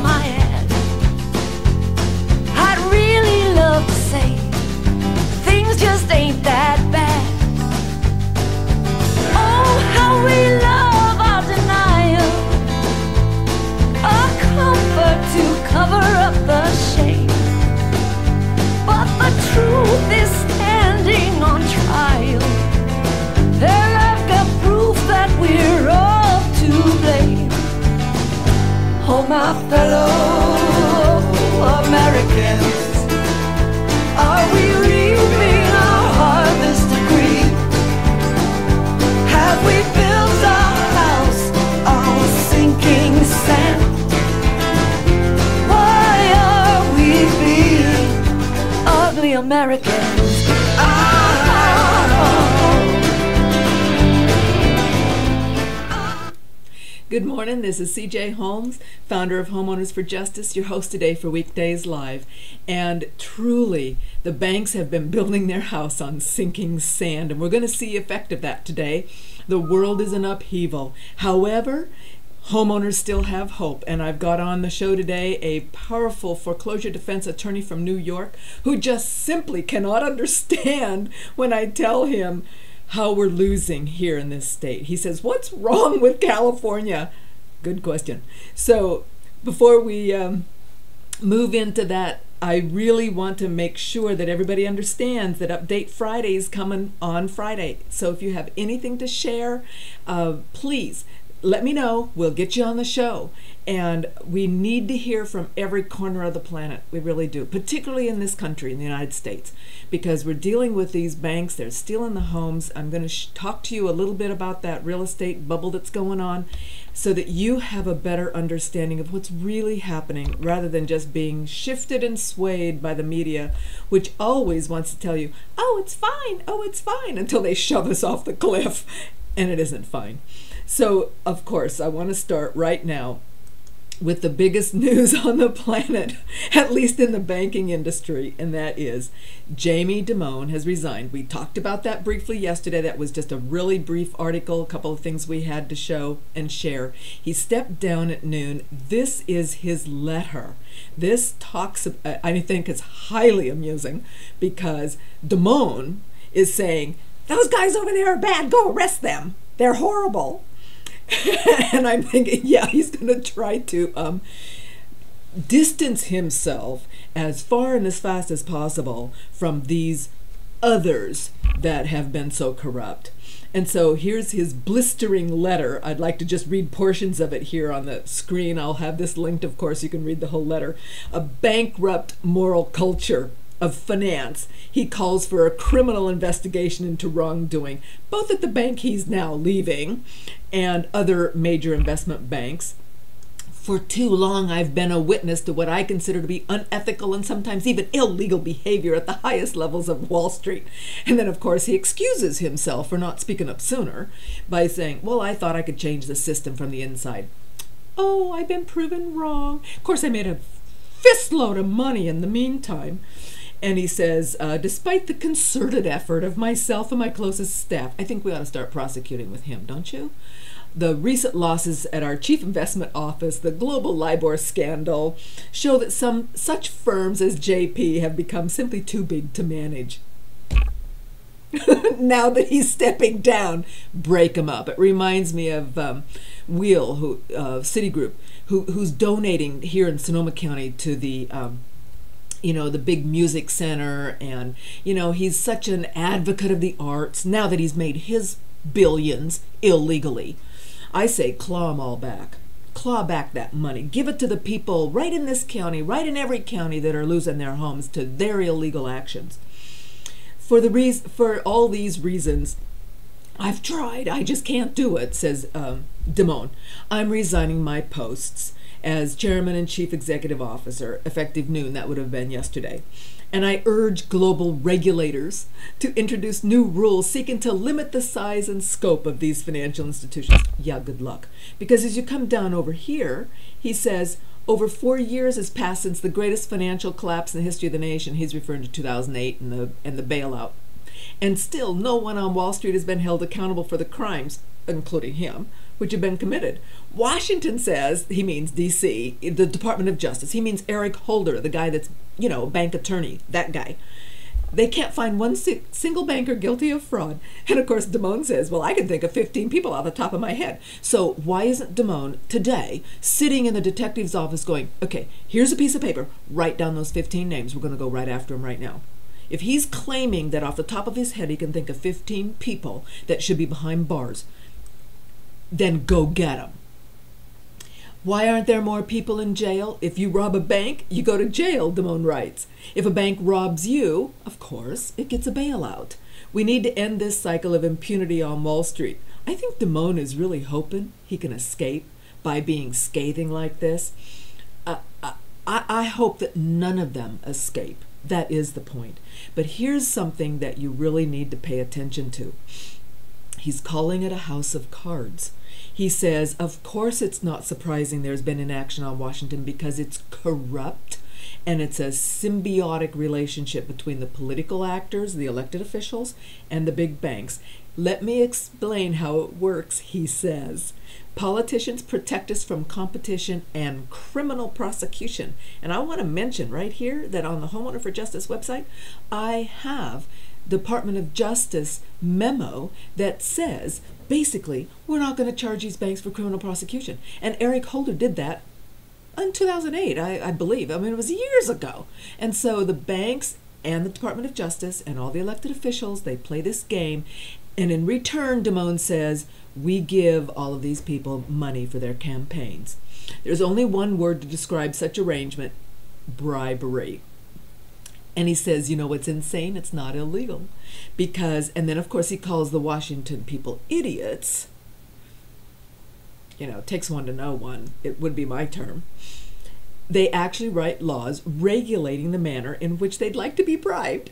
my hand. I'd really love to say things just ain't that bad. Oh, how we love our denial, a comfort to cover up the shame. But the truth is standing on trial, and I've got proof that we're all to blame. Oh, my fellow Americans, are we reaping our harvest of greed? Have we built our house on sinking sand? Why are we being ugly Americans? Good morning, this is CJ Holmes, founder of Homeowners for Justice, your host today for Weekdays Live. And truly, the banks have been building their house on sinking sand, and we're going to see the effect of that today. The world is in upheaval. However, homeowners still have hope, and I've got on the show today a powerful foreclosure defense attorney from New York who just simply cannot understand when I tell him how we're losing here in this state. He says, what's wrong with California? Good question. So before we move into that, I really want to make sure that everybody understands that Update Friday is coming on Friday. So if you have anything to share, please let me know. We'll get you on the show. And we need to hear from every corner of the planet. We really do, particularly in this country, in the United States, because we're dealing with these banks. They're stealing the homes. I'm going to talk to you a little bit about that real estate bubble that's going on so that you have a better understanding of what's really happening rather than just being shifted and swayed by the media, which always wants to tell you, oh, it's fine, until they shove us off the cliff, and it isn't fine. So, of course, I want to start right now with the biggest news on the planet, at least in the banking industry, and that is Dimon has resigned. We talked about that briefly yesterday. That was just a really brief article, a couple of things we had to show and share. He stepped down at noon. This is his letter. This talks, I think it's highly amusing because Dimon is saying, those guys over there are bad, go arrest them. They're horrible. And I'm thinking, yeah, he's going to try to distance himself as far and as fast as possible from these others that have been so corrupt. And so here's his blistering letter. I'd like to just read portions of it here on the screen. I'll have this linked, of course. You can read the whole letter. A bankrupt moral culture of finance. He calls for a criminal investigation into wrongdoing, both at the bank he's now leaving and other major investment banks. For too long, I've been a witness to what I consider to be unethical and sometimes even illegal behavior at the highest levels of Wall Street. And then, of course, he excuses himself for not speaking up sooner by saying, well, I thought I could change the system from the inside. Oh, I've been proven wrong. Of course, I made a fistload of money in the meantime. And he says, despite the concerted effort of myself and my closest staff, I think we ought to start prosecuting with him, don't you? The recent losses at our chief investment office, the global LIBOR scandal, show that some such firms as JP have become simply too big to manage. Now that he's stepping down, break him up. It reminds me of Wheel, Citigroup, who's donating here in Sonoma County to the the big music center, and he's such an advocate of the arts now that he's made his billions illegally. I say claw them all back. Claw back that money. Give it to the people right in this county, right in every county that are losing their homes to their illegal actions. For all these reasons, I've tried. I just can't do it, says Dimon. I'm resigning my posts as Chairman and Chief Executive Officer, effective noon. That would have been yesterday. And I urge global regulators to introduce new rules seeking to limit the size and scope of these financial institutions. Yeah, good luck. Because as you come down over here, he says, over 4 years has passed since the greatest financial collapse in the history of the nation. He's referring to 2008 and the bailout. And still, no one on Wall Street has been held accountable for the crimes, including him, which have been committed. Washington says, he means D.C., the Department of Justice. He means Eric Holder, the guy that's, bank attorney, that guy. They can't find one single banker guilty of fraud. And of course, Dimon says, well, I can think of 15 people off the top of my head. So why isn't Dimon today sitting in the detective's office going, okay, here's a piece of paper, write down those 15 names. We're going to go right after him right now. If he's claiming that off the top of his head he can think of 15 people that should be behind bars, then go get them. Why aren't there more people in jail? If you rob a bank, you go to jail, Dimon writes. If a bank robs you, of course, it gets a bailout. We need to end this cycle of impunity on Wall Street. I think Dimon is really hoping he can escape by being scathing like this. I hope that none of them escape. That is the point. But here's something that you really need to pay attention to. He's calling it a house of cards. He says, of course it's not surprising there's been inaction on Washington because it's corrupt and it's a symbiotic relationship between the political actors, the elected officials, and the big banks. Let me explain how it works, he says. Politicians protect us from competition and criminal prosecution. And I want to mention right here that on the Homeowner for Justice website, I have Department of Justice memo that says, basically, we're not going to charge these banks for criminal prosecution. And Eric Holder did that in 2008, I believe. I mean, it was years ago. And so the banks and the Department of Justice and all the elected officials, they play this game. And in return, Dimon says, we give all of these people money for their campaigns. There's only one word to describe such arrangement: bribery. And he says, you know what's insane? It's not illegal. Because, and then of course he calls the Washington people idiots. It takes one to know one. It would be my term. They actually write laws regulating the manner in which they'd like to be bribed.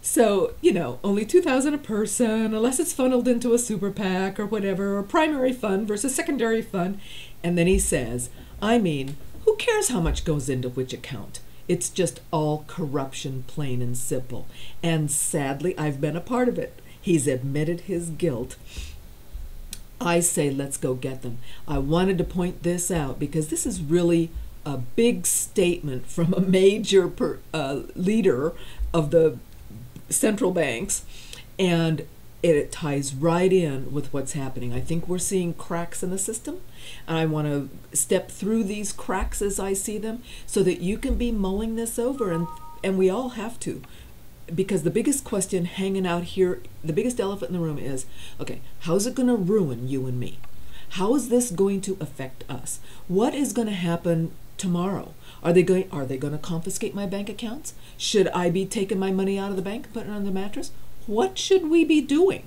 So, only $2,000 a person, unless it's funneled into a super PAC or whatever, or primary fund versus secondary fund. And then he says, who cares how much goes into which account? It's just all corruption, plain and simple. And sadly, I've been a part of it. He's admitted his guilt. I say, let's go get them. I wanted to point this out because this is really a big statement from a major leader of the central banks, and it ties right in with what's happening. I think we're seeing cracks in the system, and I want to step through these cracks as I see them so that you can be mulling this over, and we all have to. Because the biggest question hanging out here, the biggest elephant in the room is, okay, how's it going to ruin you and me? How is this going to affect us? What is going to happen tomorrow? Are they going to confiscate my bank accounts? Should I be taking my money out of the bank and putting it on the mattress? What should we be doing?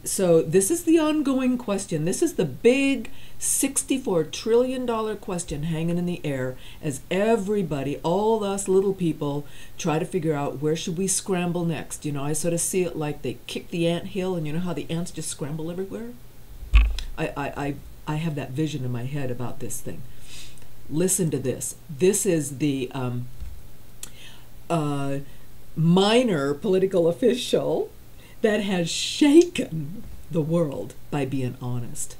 So this is the ongoing question. This is the big $64 trillion question hanging in the air as everybody, all us little people, try to figure out where should we scramble next. I sort of see it like they kick the anthill, and you know how the ants just scramble everywhere? I have that vision in my head about this thing. Listen to this. This is the minor political official that has shaken the world by being honest.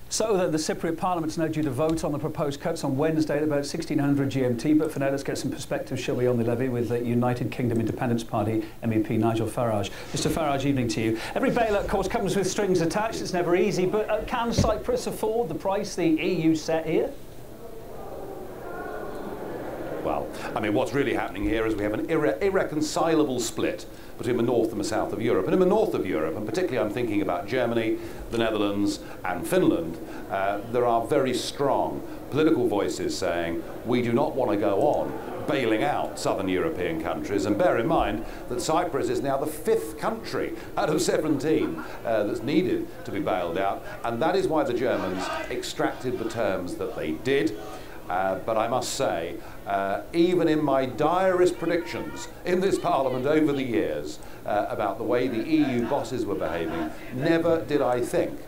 So the Cypriot Parliament's now due to vote on the proposed cuts on Wednesday at about 1600 GMT. But for now, let's get some perspective, shall we, on the levy with the United Kingdom Independence Party MEP Nigel Farage. Mr Farage, evening to you. Every bailout, of course, comes with strings attached. It's never easy. But can Cyprus afford the price the EU set here? Well, what's really happening here is we have an irreconcilable split between the north and the south of Europe. And in the north of Europe, and particularly I'm thinking about Germany, the Netherlands and Finland, there are very strong political voices saying we do not want to go on bailing out southern European countries. And bear in mind that Cyprus is now the 5th country out of 17 that's needed to be bailed out. And that is why the Germans extracted the terms that they did. But I must say, even in my direst predictions in this Parliament over the years about the way the EU bosses were behaving, never did I think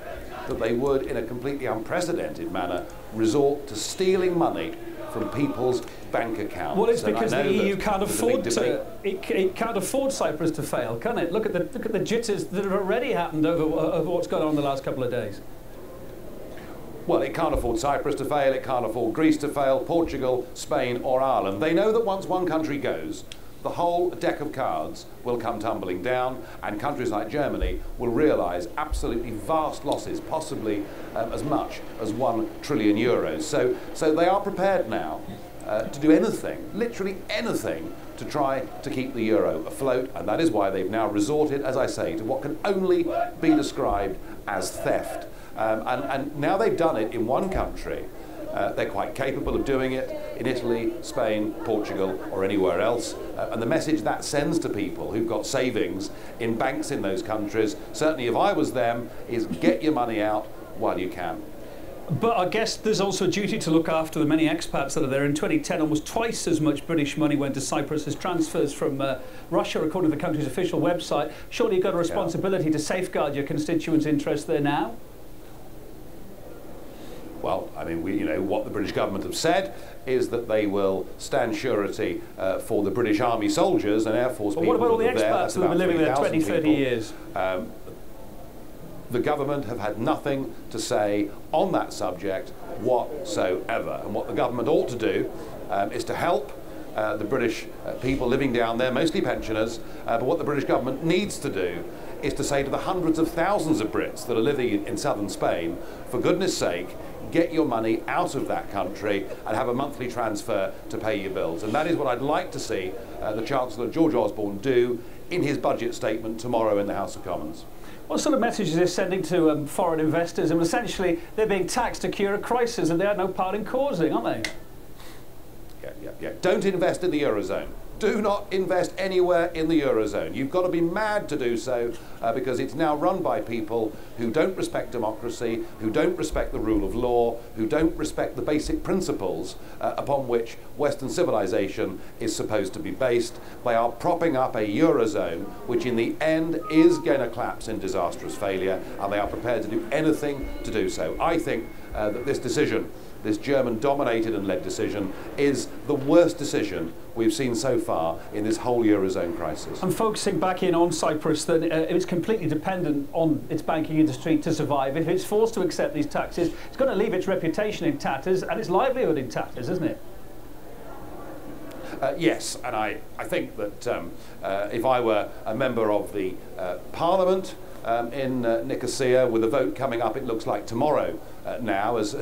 that they would, in a completely unprecedented manner, resort to stealing money from people's bank accounts. Well, it's And because I know the EU that can't there's a big afford debate. it can't afford Cyprus to fail, can it? Look at the jitters that have already happened over what's gone on in the last couple of days. Well, it can't afford Cyprus to fail, it can't afford Greece to fail, Portugal, Spain or Ireland. They know that once one country goes, the whole deck of cards will come tumbling down, and countries like Germany will realise absolutely vast losses, possibly as much as €1 trillion. So they are prepared now to do anything, literally anything, to try to keep the euro afloat, and that is why they've now resorted, as I say, to what can only be described as theft. And now they've done it in one country. They're quite capable of doing it in Italy, Spain, Portugal or anywhere else. And the message that sends to people who've got savings in banks in those countries, certainly if I was them, is get your money out while you can. But I guess there's also a duty to look after the many expats that are there. In 2010, almost twice as much British money went to Cyprus as transfers from Russia, according to the country's official website. Surely you've got a responsibility to safeguard your constituents' interests there now? Well, I mean, what the British government have said is that they will stand surety for the British Army soldiers and Air Force people. What about all the that are there. expats that have been living there 20, 30 years? The government have had nothing to say on that subject whatsoever. And what the government ought to do is to help the British people living down there, mostly pensioners. But what the British government needs to do is to say to the hundreds of thousands of Brits that are living in southern Spain, for goodness sake, get your money out of that country and have a monthly transfer to pay your bills. And that is what I'd like to see the Chancellor George Osborne do in his budget statement tomorrow in the House of Commons. What sort of messages is this sending to foreign investors? And essentially, they're being taxed to cure a crisis that they had no part in causing, aren't they? Yeah. Don't invest in the Eurozone. Do not invest anywhere in the Eurozone. You've got to be mad to do so because it's now run by people who don't respect democracy, who don't respect the rule of law, who don't respect the basic principles upon which Western civilization is supposed to be based. They are propping up a Eurozone which in the end is going to collapse in disastrous failure, and they are prepared to do anything to do so. I think that this decision, this German-dominated and led decision, is the worst decision we've seen so far in this whole Eurozone crisis. I'm focusing back in on Cyprus, that it's completely dependent on its banking industry to survive. If it's forced to accept these taxes, it's going to leave its reputation in tatters and its livelihood in tatters, isn't it? Yes, and I think that if I were a member of the Parliament in Nicosia, with a vote coming up, it looks like tomorrow now, as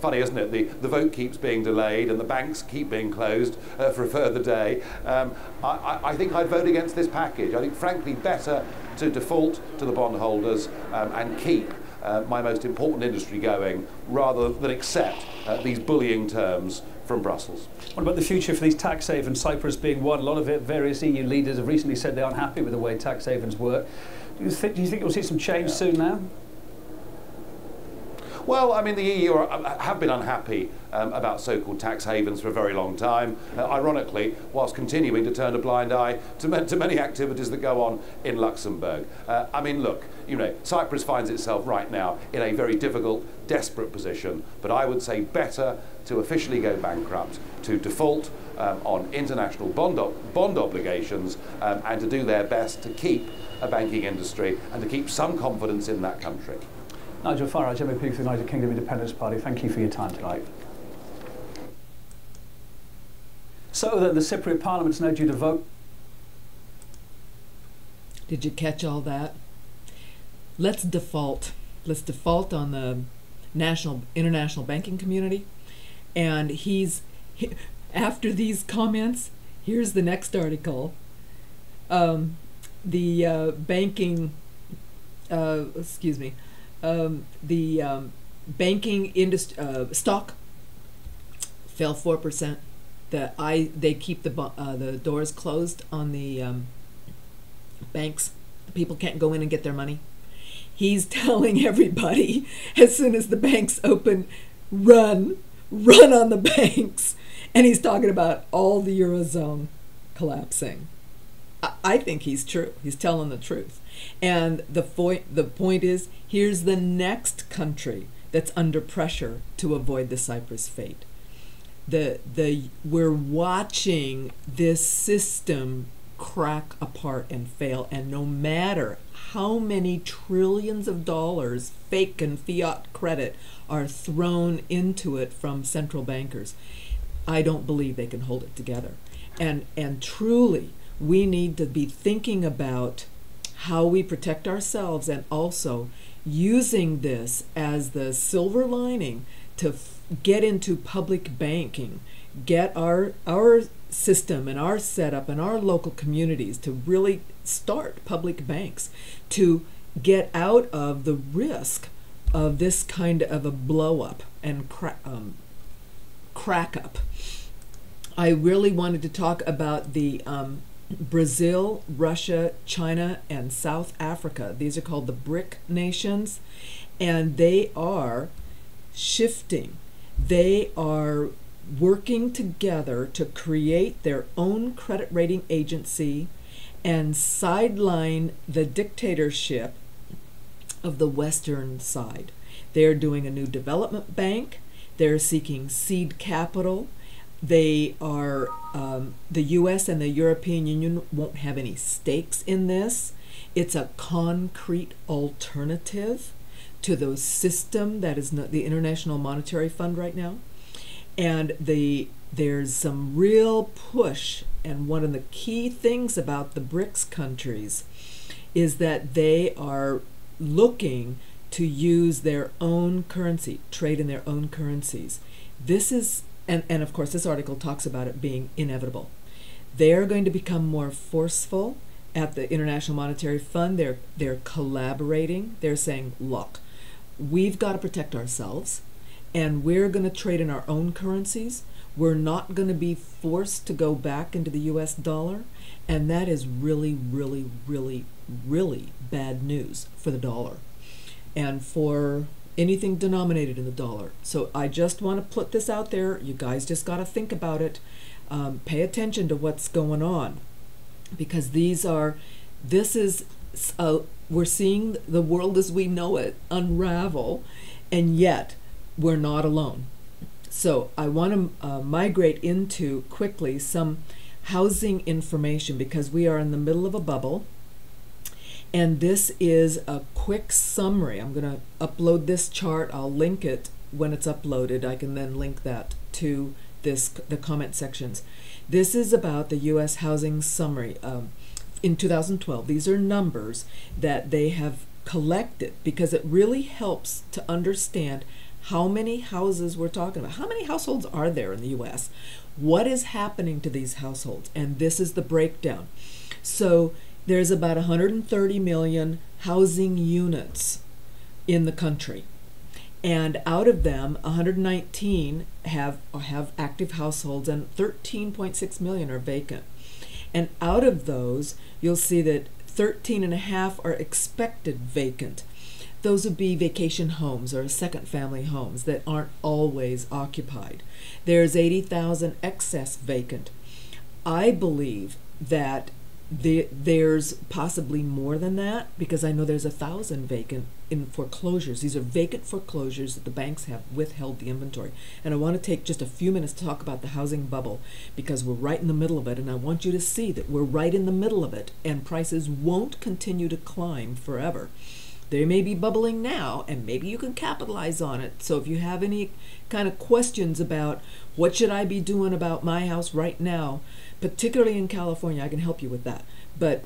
funny, isn't it? The vote keeps being delayed and the banks keep being closed for a further day. I think I'd vote against this package. I think, frankly, better to default to the bondholders and keep my most important industry going rather than accept these bullying terms from Brussels. What about the future for these tax havens, Cyprus being one? A lot of various EU leaders have recently said they aren't happy with the way tax havens work. Do you think you'll see some change soon now? Well, I mean, the EU have been unhappy about so-called tax havens for a very long time, ironically, whilst continuing to turn a blind eye to many activities that go on in Luxembourg. I mean, look, Cyprus finds itself right now in a very difficult, desperate position, but I would say better to officially go bankrupt, to default on international bond obligations, and to do their best to keep a banking industry and to keep some confidence in that country. Nigel Farage, MEP for the United Kingdom Independence Party, thank you for your time tonight. So the Cypriot Parliament's now due to vote. Did you catch all that? Let's default. Let's default on the international banking community. And after these comments, here's the next article. Banking industry stock fell 4%. They keep the doors closed on the banks. The people can't go in and get their money. He's telling everybody, as soon as the banks open, run on the banks. And he's talking about all the Eurozone collapsing. I think he's true. He's telling the truth. And the point is, here's the next country that's under pressure to avoid the Cyprus fate. we're watching this system crack apart and fail, and no matter how many trillions of dollars fake and fiat credit are thrown into it from central bankers, I don't believe they can hold it together. And truly, we need to be thinking about how we protect ourselves, and also using this as the silver lining to get into public banking, get our system and our setup and our local communities to really start public banks, to get out of the risk of this kind of a blow up and crack up. I really wanted to talk about the Brazil, Russia, China, and South Africa. These are called the BRIC nations, and they are shifting. They are working together to create their own credit rating agency and sideline the dictatorship of the Western side. They're doing a new development bank. They're seeking seed capital. They are, the U.S. and the European Union won't have any stakes in this. It's a concrete alternative to the system that is not the International Monetary Fund right now. And there's some real push, and one of the key things about the BRICS countries is that they are looking to use their own currency, trade in their own currencies. This is, and of course this article talks about it being inevitable. They're going to become more forceful at the International Monetary Fund. They're collaborating. They're saying, look, we've got to protect ourselves, and we're going to trade in our own currencies. We're not going to be forced to go back into the US dollar, and that is really, really, really, really bad news for the dollar and for anything denominated in the dollar. So I just want to put this out there. You guys just got to think about it. Pay attention to what's going on, because we're seeing the world as we know it unravel, and yet we're not alone. So I want to migrate into quickly some housing information, because we are in the middle of a bubble. And this is a quick summary. I'm going to upload this chart. I'll link it when it's uploaded. I can then link that to the comment sections. This is about the U.S. housing summary in 2012. These are numbers that they have collected, because it really helps to understand how many houses we're talking about. How many households are there in the U.S.? What is happening to these households? And this is the breakdown. So there's about 130 million housing units in the country. And out of them, 119 have active households, and 13.6 million are vacant. And out of those, you'll see that 13.5 are expected vacant. Those would be vacation homes or second family homes that aren't always occupied. There's 80,000 excess vacant. I believe that there's possibly more than that, because I know there's 1,000 vacant in foreclosures. These are vacant foreclosures that the banks have withheld the inventory. And I want to take just a few minutes to talk about the housing bubble, because we're right in the middle of it, and I want you to see that we're right in the middle of it, and prices won't continue to climb forever. They may be bubbling now, and maybe you can capitalize on it. So if you have any kind of questions about what should I be doing about my house right now, particularly in California, I can help you with that. But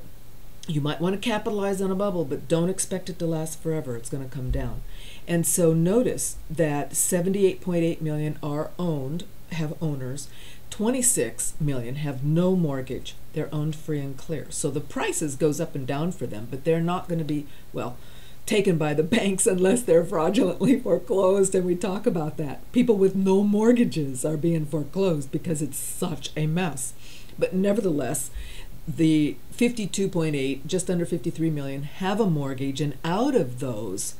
you might want to capitalize on a bubble, but don't expect it to last forever. It's going to come down. And so notice that 78.8 million are owned, have owners. 26 million have no mortgage. They're owned free and clear. So the prices goes up and down for them, but they're not going to be, well, taken by the banks unless they're fraudulently foreclosed, and we talk about that. People with no mortgages are being foreclosed because it's such a mess. But nevertheless, the 52.8, just under 53 million, have a mortgage, and out of those,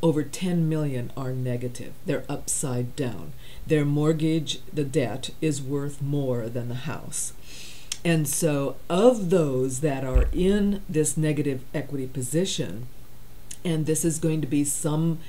over 10 million are negative. They're upside down. Their mortgage, the debt, is worth more than the house. And so of those that are in this negative equity position, And this is going to be some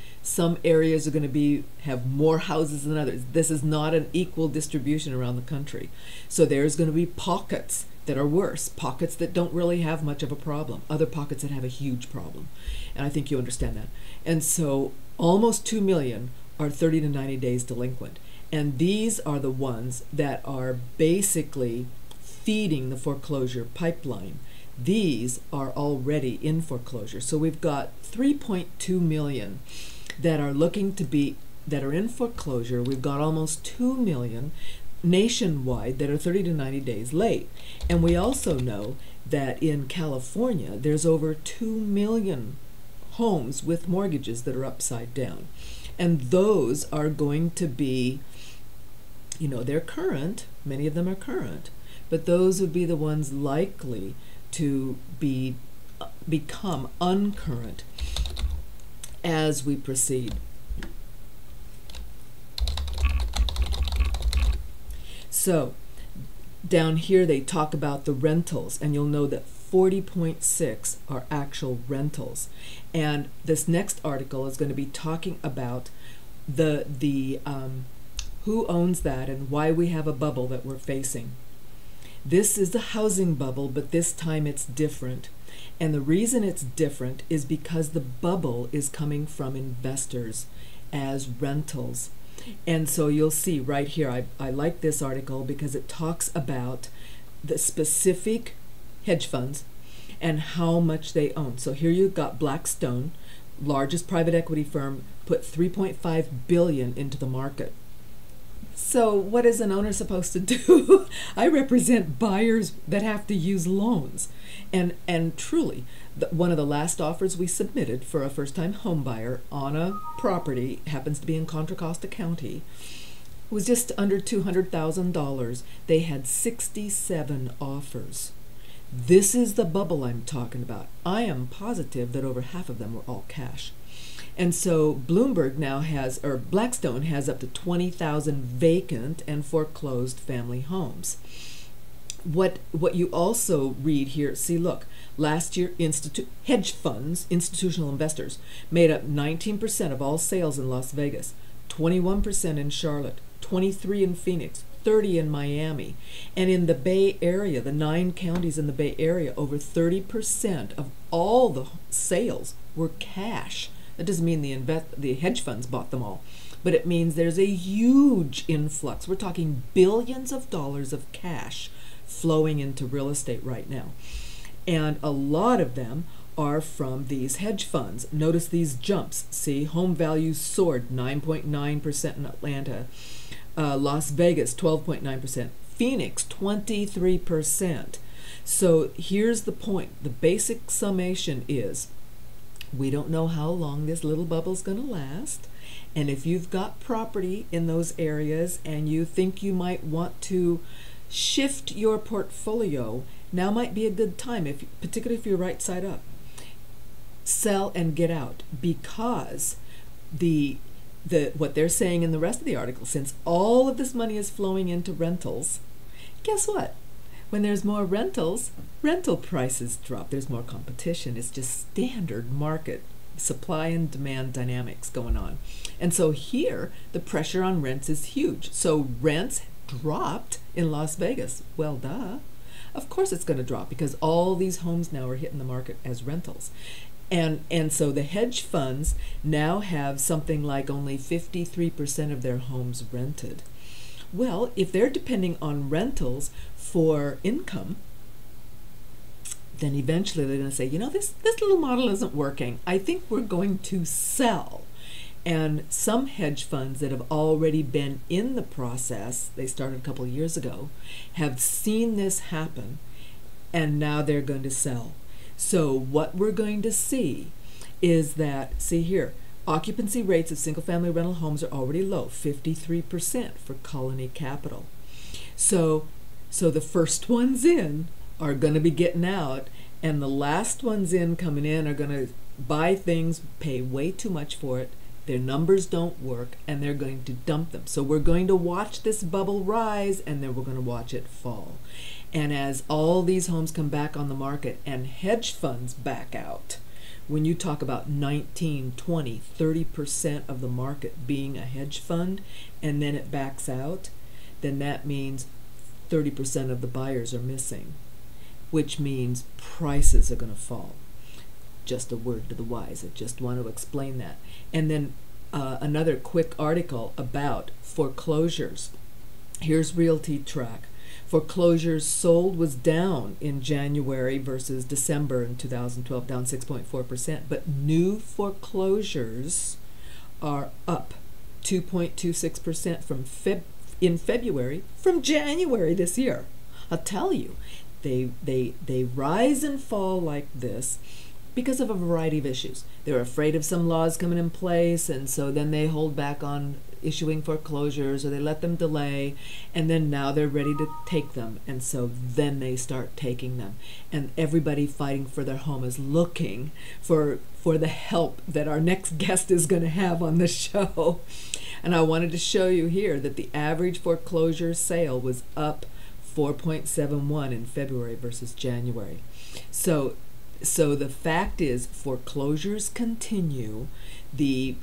areas are going to have more houses than others. This is not an equal distribution around the country. So there's going to be pockets that are worse, pockets that don't really have much of a problem, other pockets that have a huge problem. And I think you understand that. And so almost 2 million are 30 to 90 days delinquent. And these are the ones that are basically feeding the foreclosure pipeline. These are already in foreclosure. So we've got 3.2 million that are that are in foreclosure. We've got almost 2 million nationwide that are 30 to 90 days late. And we also know that in California, there's over 2 million homes with mortgages that are upside down. And those are going to be, they're current. Many of them are current. But those would be the ones likely to become uncurrent as we proceed. So down here they talk about the rentals, and you'll know that 40.6 are actual rentals. And this next article is going to be talking about the who owns that and why we have a bubble that we're facing. This is the housing bubble, but this time it's different. And the reason it's different is because the bubble is coming from investors as rentals. And so you'll see right here, I like this article because it talks about the specific hedge funds and how much they own. So here you've got Blackstone, largest private equity firm, put $3.5 billion into the market. So what is an owner supposed to do? I represent buyers that have to use loans. And truly, one of the last offers we submitted for a first-time home buyer on a property, happens to be in Contra Costa County, was just under $200,000. They had 67 offers. This is the bubble I'm talking about. I am positive that over half of them were all cash. And so Bloomberg now Blackstone has up to 20,000 vacant and foreclosed family homes. What you also read here, see, look, last year hedge funds, institutional investors, made up 19% of all sales in Las Vegas, 21% in Charlotte, 23% in Phoenix, 30% in Miami. And in the Bay Area, the 9 counties in the Bay Area, over 30% of all the sales were cash. That doesn't mean the hedge funds bought them all, but it means there's a huge influx. We're talking billions of dollars of cash flowing into real estate right now. And a lot of them are from these hedge funds. Notice these jumps. See, home values soared 9.9% in Atlanta. Las Vegas, 12.9%. Phoenix, 23%. So here's the point. The basic summation is, we don't know how long this little bubble's going to last. And if you've got property in those areas and you think you might want to shift your portfolio, now might be a good time, particularly if you're right side up. Sell and get out, because what they're saying in the rest of the article, since all of this money is flowing into rentals, guess what? When there's more rentals, rental prices drop. There's more competition. It's just standard market supply and demand dynamics going on. And so here, the pressure on rents is huge. So rents dropped in Las Vegas. Well, duh. Of course it's going to drop because all these homes now are hitting the market as rentals. And so the hedge funds now have something like only 53% of their homes rented. Well, if they're depending on rentals for income, then eventually they're going to say, this little model isn't working. I think we're going to sell. And some hedge funds that have already been in the process, they started a couple of years ago, have seen this happen, and now they're going to sell. So what we're going to see is that, see here, occupancy rates of single-family rental homes are already low, 53% for Colony Capital. So the first ones in are going to be getting out, and the last ones in coming in are going to buy things, pay way too much for it, their numbers don't work, and they're going to dump them. So we're going to watch this bubble rise, and then we're going to watch it fall. And as all these homes come back on the market and hedge funds back out, when you talk about 19, 20, 30% of the market being a hedge fund, and then it backs out, then that means 30% of the buyers are missing, which means prices are going to fall. Just a word to the wise. I just want to explain that. And then another quick article about foreclosures. Here's Realty Track. Foreclosures sold was down in January versus December in 2012, down 6.4%. But new foreclosures are up 2.26% in February from January this year. I'll tell you, they rise and fall like this because of a variety of issues. They're afraid of some laws coming in place, and so then they hold back on issuing foreclosures, or they let them delay, and then now they're ready to take them, and so then they start taking them. And everybody fighting for their home is looking for the help that our next guest is going to have on the show. And I wanted to show you here that the average foreclosure sale was up 4.71 in February versus January. So the fact is, foreclosures continue. The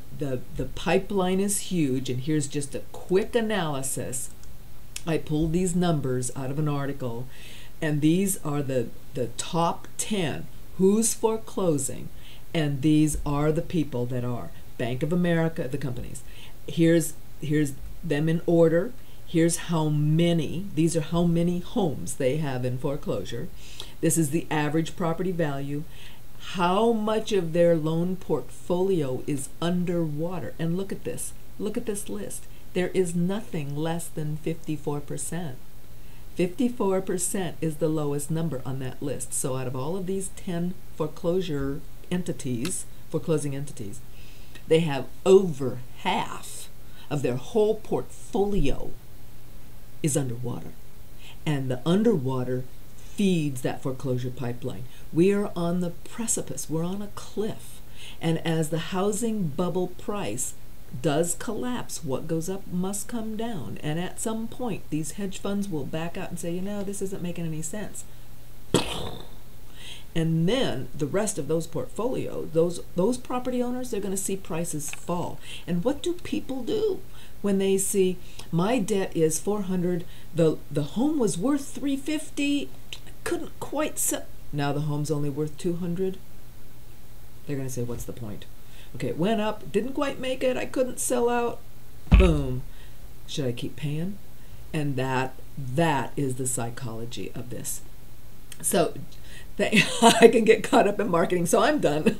pipeline is huge, and here's just a quick analysis. I pulled these numbers out of an article, and these are the top 10 who's foreclosing, and these are the people that are. Bank of America, the companies. Here's them in order. Here's how many. These are how many homes they have in foreclosure. This is the average property value. How much of their loan portfolio is underwater? And look at this. Look at this list. There is nothing less than 54%. 54% is the lowest number on that list. So out of all of these 10 foreclosing entities, they have over half of their whole portfolio is underwater. And the underwater feeds that foreclosure pipeline. We are on the precipice. We're on a cliff. And as the housing bubble price does collapse, what goes up must come down. And at some point, these hedge funds will back out and say, you know, this isn't making any sense. And then the rest of those portfolio, those property owners, they're going to see prices fall. And what do people do when they see my debt is $400, the home was worth $350, couldn't quite sell. Now the home's only worth $200. They're going to say, what's the point? Okay, it went up, didn't quite make it, I couldn't sell out. Boom. Should I keep paying? And that is the psychology of this. So I can get caught up in marketing, so I'm done.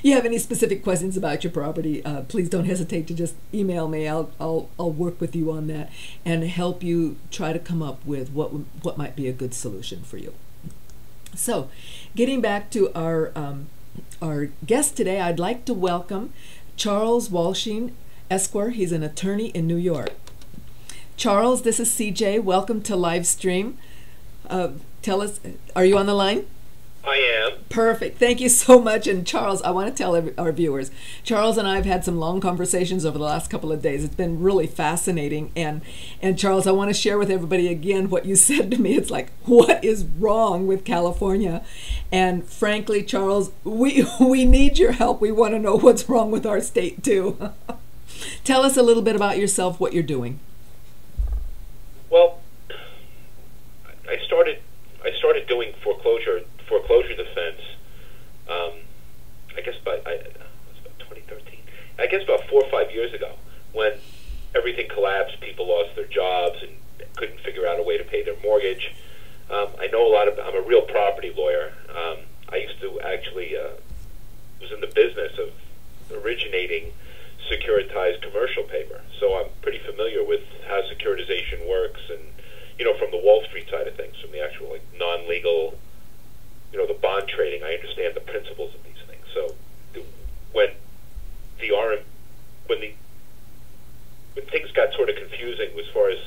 You have any specific questions about your property, please don't hesitate to just email me. I'll work with you on that and help you try to come up with what might be a good solution for you. So, getting back to our guest today, I'd like to welcome Charles Walshing, Esquire. He's an attorney in New York. Charles, this is CJ. Welcome to live stream. Tell us, are you on the line? I am. Perfect. Thank you so much. And Charles, I want to tell our viewers, Charles and I have had some long conversations over the last couple of days. It's been really fascinating. And Charles, I want to share with everybody again what you said to me. It's like, what is wrong with California? And frankly, Charles, we need your help. We want to know what's wrong with our state too. Tell us a little bit about yourself, what you're doing. Well, I started doing foreclosure defense. I guess it was about 2013. I guess about 4 or 5 years ago, when everything collapsed, people lost their jobs and couldn't figure out a way to pay their mortgage. I know a lot of. I'm a real property lawyer. I used to actually was in the business of originating securitized commercial paper, so I'm pretty familiar with how securitization works, and from the Wall Street side of things, from the actual non-legal, the bond trading. I understand the principles of these things. So when things got sort of confusing as far as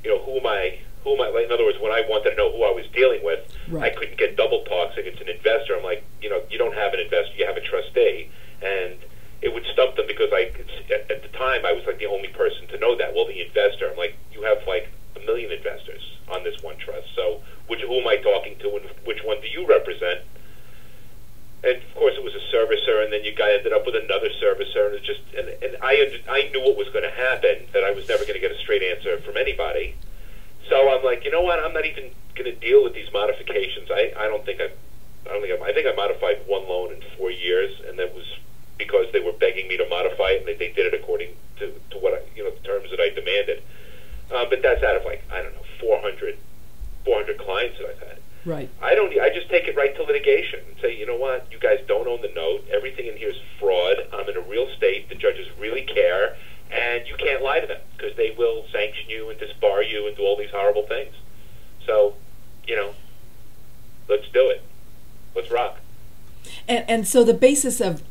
who am I, like, in other words, when I wanted to know who I was dealing with, right, I couldn't get double talks. Like, it's an investor. I'm like, you don't have an investor, you have a trustee, and it would stump them because at the time I was like the only person to know that. Well, the investor, I'm like, you have like 1 million investors on this one trust, so who am I talking to, and which one do you represent? And of course, it was a servicer, and then you guy ended up with another servicer, and it just and I knew what was going to happen, that I was never going to get a straight answer from anybody. So I'm like, you know what? I'm not even going to deal with these modifications. I think I modified one loan in 4 years, and that was because they were begging me to modify it, and they did it according to what the terms that I demanded. But that's out of, like, I don't know, 400 clients that I've had. Right. I just take it right to litigation and say, you know what, you guys don't own the note. Everything in here is fraud. I'm in a real state. The judges really care, and you can't lie to them because they will sanction you and disbar you and do all these horrible things. So, let's do it. Let's rock. And so the basis of